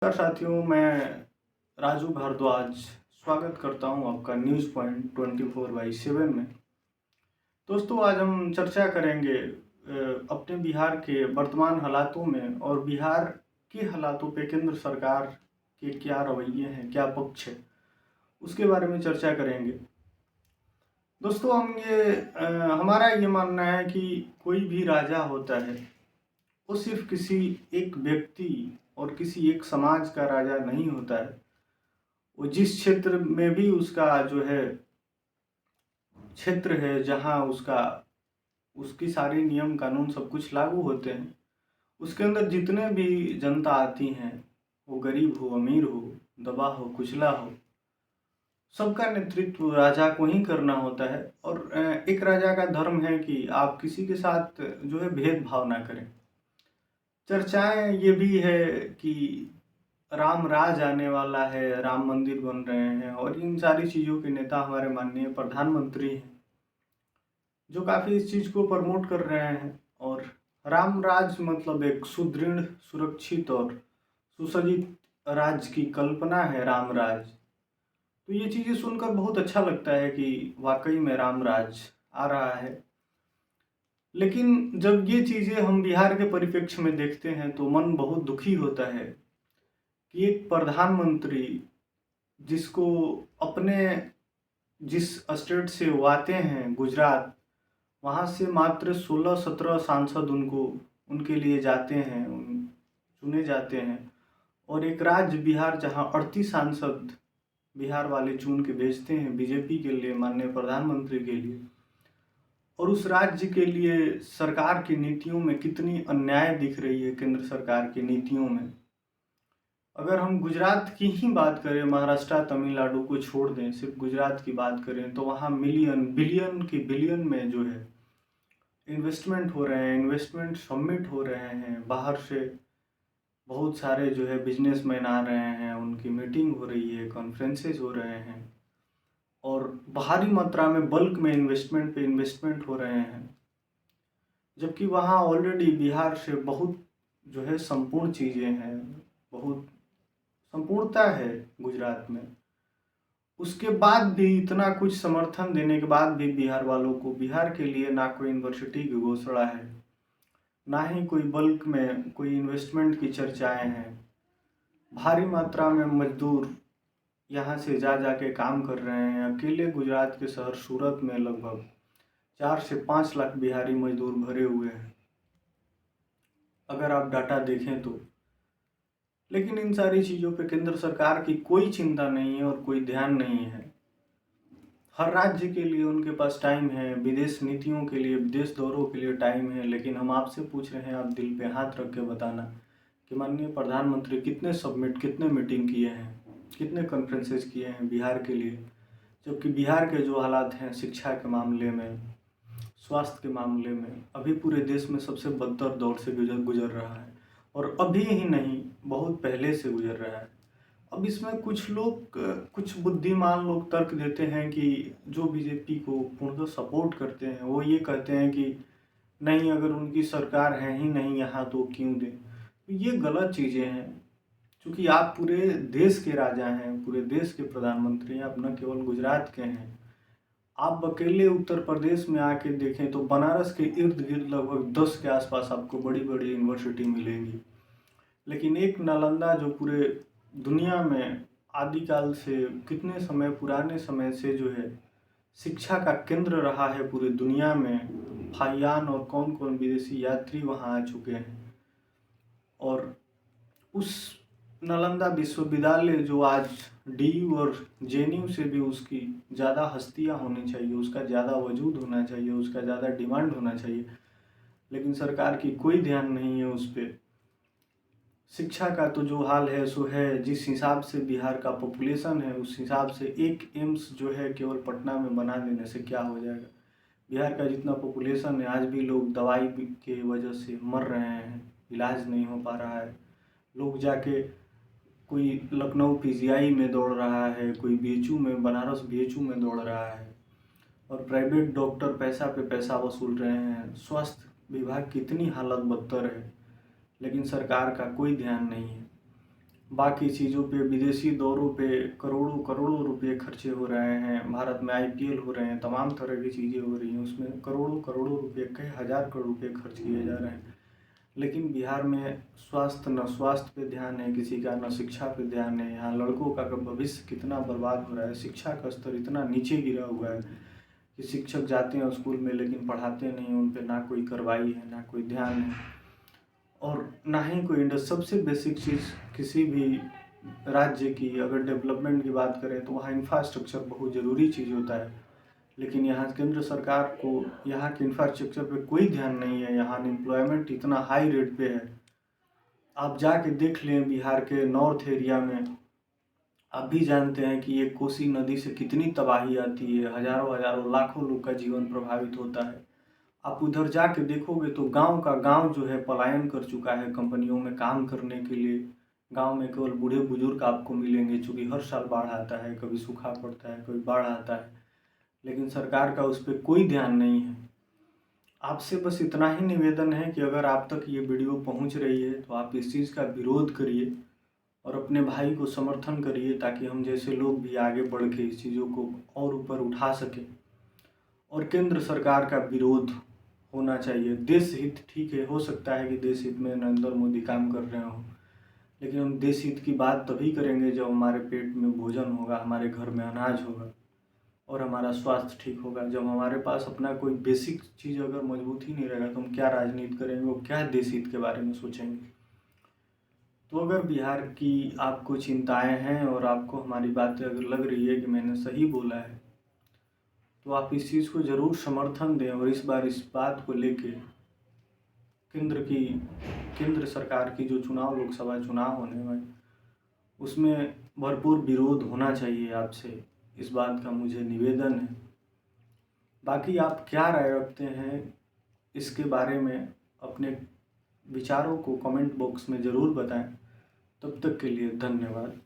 नमस्कार साथियों, मैं राजू भारद्वाज स्वागत करता हूं आपका न्यूज़ पॉइंट 24/7 में। दोस्तों, आज हम चर्चा करेंगे अपने बिहार के वर्तमान हालातों में और बिहार के हालातों पे केंद्र सरकार के क्या रवैये हैं, क्या पक्ष है, उसके बारे में चर्चा करेंगे। दोस्तों, हमारा ये मानना है कि कोई भी राजा होता है वो सिर्फ किसी एक व्यक्ति और किसी एक समाज का राजा नहीं होता है। वो जिस क्षेत्र में भी उसका जो है क्षेत्र है, जहाँ उसकी सारी नियम कानून सब कुछ लागू होते हैं, उसके अंदर जितने भी जनता आती हैं, वो गरीब हो अमीर हो, दबा हो कुचला हो, सबका नेतृत्व राजा को ही करना होता है। और एक राजा का धर्म है कि आप किसी के साथ जो है भेदभाव ना करें। चर्चाएं ये भी है कि राम राज आने वाला है, राम मंदिर बन रहे हैं, और इन सारी चीज़ों के नेता हमारे माननीय प्रधानमंत्री हैं, जो काफ़ी इस चीज़ को प्रमोट कर रहे हैं। और राम राज मतलब एक सुदृढ़, सुरक्षित और सुसज्जित राज्य की कल्पना है राम राज। तो ये चीज़ें सुनकर बहुत अच्छा लगता है कि वाकई में राम राज आ रहा है। लेकिन जब ये चीज़ें हम बिहार के परिप्रेक्ष्य में देखते हैं तो मन बहुत दुखी होता है कि एक प्रधानमंत्री जिसको अपने जिस स्टेट से वो आते हैं, गुजरात, वहाँ से मात्र 16-17 सांसद उनके लिए जाते हैं, चुने जाते हैं। और एक राज्य बिहार जहाँ 38 सांसद बिहार वाले चुन के भेजते हैं बीजेपी के लिए, माननीय प्रधानमंत्री के लिए। और उस राज्य के लिए सरकार की नीतियों में कितनी अन्याय दिख रही है, केंद्र सरकार की नीतियों में। अगर हम गुजरात की ही बात करें, महाराष्ट्र तमिलनाडु को छोड़ दें, सिर्फ गुजरात की बात करें, तो वहाँ मिलियन बिलियन के बिलियन में जो है इन्वेस्टमेंट हो रहे हैं, इन्वेस्टमेंट सबमिट हो रहे हैं। बाहर से बहुत सारे जो है बिजनेसमैन आ रहे हैं, उनकी मीटिंग हो रही है, कॉन्फ्रेंसेस हो रहे हैं, और भारी मात्रा में बल्क में इन्वेस्टमेंट पे इन्वेस्टमेंट हो रहे हैं। जबकि वहाँ ऑलरेडी बिहार से बहुत जो है संपूर्ण चीज़ें हैं, बहुत संपूर्णता है गुजरात में। उसके बाद भी, इतना कुछ समर्थन देने के बाद भी, बिहार वालों को बिहार के लिए ना कोई यूनिवर्सिटी की घोषणा है, ना ही कोई बल्क में कोई इन्वेस्टमेंट की चर्चाएं हैं। भारी मात्रा में मजदूर यहाँ से जा के काम कर रहे हैं। अकेले गुजरात के शहर सूरत में लगभग 4 से 5 लाख बिहारी मजदूर भरे हुए हैं, अगर आप डाटा देखें तो। लेकिन इन सारी चीज़ों पे केंद्र सरकार की कोई चिंता नहीं है और कोई ध्यान नहीं है। हर राज्य के लिए उनके पास टाइम है, विदेश नीतियों के लिए, विदेश दौरों के लिए टाइम है। लेकिन हम आपसे पूछ रहे हैं, आप दिल पे हाथ रख के बताना कि माननीय प्रधानमंत्री कितने मीटिंग किए हैं, कितने कॉन्फ्रेंसेस किए हैं बिहार के लिए। जबकि बिहार के जो हालात हैं शिक्षा के मामले में, स्वास्थ्य के मामले में, अभी पूरे देश में सबसे बदतर दौर से गुजर रहा है। और अभी ही नहीं, बहुत पहले से गुजर रहा है। अब इसमें कुछ बुद्धिमान लोग तर्क देते हैं कि जो बीजेपी को पूर्णतः सपोर्ट करते हैं, वो ये कहते हैं कि नहीं, अगर उनकी सरकार है ही नहीं यहाँ तो क्यों दें। तो ये गलत चीज़ें हैं, क्योंकि आप पूरे देश के राजा हैं, पूरे देश के प्रधानमंत्री हैं, आप न केवल गुजरात के हैं। आप अकेले उत्तर प्रदेश में आके देखें तो बनारस के इर्द गिर्द लगभग 10 के आसपास आपको बड़ी बड़ी यूनिवर्सिटी मिलेंगी। लेकिन एक नालंदा, जो पूरे दुनिया में आदिकाल से, कितने समय पुराने समय से जो है शिक्षा का केंद्र रहा है पूरी दुनिया में, फाहियान और कौन कौन विदेशी यात्री वहाँ आ चुके हैं। और उस नालंदा विश्वविद्यालय, जो आज डीयू और जेएनयू से भी उसकी ज़्यादा हस्तियाँ होनी चाहिए, उसका ज़्यादा वजूद होना चाहिए, उसका ज़्यादा डिमांड होना चाहिए, लेकिन सरकार की कोई ध्यान नहीं है उस पर। शिक्षा का तो जो हाल है सो है, जिस हिसाब से बिहार का पॉपुलेशन है उस हिसाब से एक एम्स जो है केवल पटना में बना देने से क्या हो जाएगा। बिहार का जितना पॉपुलेशन है, आज भी लोग दवाई के वजह से मर रहे हैं, इलाज नहीं हो पा रहा है। लोग जाके, कोई लखनऊ पीजीआई में दौड़ रहा है, कोई बीएचयू में, बनारस बीएचयू में दौड़ रहा है, और प्राइवेट डॉक्टर पैसा पे पैसा वसूल रहे हैं। स्वास्थ्य विभाग की इतनी हालत बदतर है, लेकिन सरकार का कोई ध्यान नहीं है। बाकी चीज़ों पे, विदेशी दौरों पे करोड़ों करोड़ों रुपए खर्चे हो रहे हैं। भारत में आईपीएल हो रहे हैं, तमाम तरह की चीज़ें हो रही हैं, उसमें करोड़ों करोड़ों रुपए, कई हज़ार करोड़ रुपए खर्च किए जा रहे हैं। लेकिन बिहार में न स्वास्थ्य पे ध्यान है किसी का, न शिक्षा पे ध्यान है। यहाँ लड़कों का भविष्य कितना बर्बाद हो रहा है, शिक्षा का स्तर इतना नीचे गिरा हुआ है कि शिक्षक जाते हैं स्कूल में लेकिन पढ़ाते नहीं, उन पे ना कोई कार्रवाई है, ना कोई ध्यान है, और ना ही कोई सबसे बेसिक चीज़ किसी भी राज्य की अगर डेवलपमेंट की बात करें तो वहाँ इंफ्रास्ट्रक्चर बहुत ज़रूरी चीज़ होता है। लेकिन यहाँ केंद्र सरकार को यहाँ के इंफ्रास्ट्रक्चर पे कोई ध्यान नहीं है। यहाँ अनएम्प्लॉयमेंट इतना हाई रेट पे है, आप जाके देख लें बिहार के नॉर्थ एरिया में। आप भी जानते हैं कि ये कोसी नदी से कितनी तबाही आती है, हज़ारों हज़ारों लाखों लोग का जीवन प्रभावित होता है। आप उधर जाके देखोगे तो गांव का गांव जो है पलायन कर चुका है कंपनियों में काम करने के लिए। गांव में केवल बूढ़े बुजुर्ग आपको मिलेंगे, चूँकि हर साल बाढ़ आता है, कभी सूखा पड़ता है, कभी बाढ़ आता है, लेकिन सरकार का उस पर कोई ध्यान नहीं है। आपसे बस इतना ही निवेदन है कि अगर आप तक ये वीडियो पहुंच रही है तो आप इस चीज़ का विरोध करिए और अपने भाई को समर्थन करिए, ताकि हम जैसे लोग भी आगे बढ़ के इस चीज़ों को और ऊपर उठा सकें। और केंद्र सरकार का विरोध होना चाहिए। देश हित ठीक है, हो सकता है कि देश हित में नरेंद्र मोदी काम कर रहे हों, लेकिन हम देश हित की बात तभी करेंगे जब हमारे पेट में भोजन होगा, हमारे घर में अनाज होगा और हमारा स्वास्थ्य ठीक होगा। जब हमारे पास अपना कोई बेसिक चीज़ अगर मजबूत ही नहीं रहेगा तो हम क्या राजनीति करेंगे और क्या देश हित के बारे में सोचेंगे। तो अगर बिहार की आपको चिंताएं हैं और आपको हमारी बातें अगर लग रही है कि मैंने सही बोला है, तो आप इस चीज़ को ज़रूर समर्थन दें और इस बार इस बात को लेके केंद्र सरकार की जो लोकसभा चुनाव होने में, उसमें भरपूर विरोध होना चाहिए आपसे, इस बात का मुझे निवेदन है। बाकी आप क्या राय रखते हैं इसके बारे में, अपने विचारों को कमेंट बॉक्स में ज़रूर बताएं। तब तक के लिए धन्यवाद।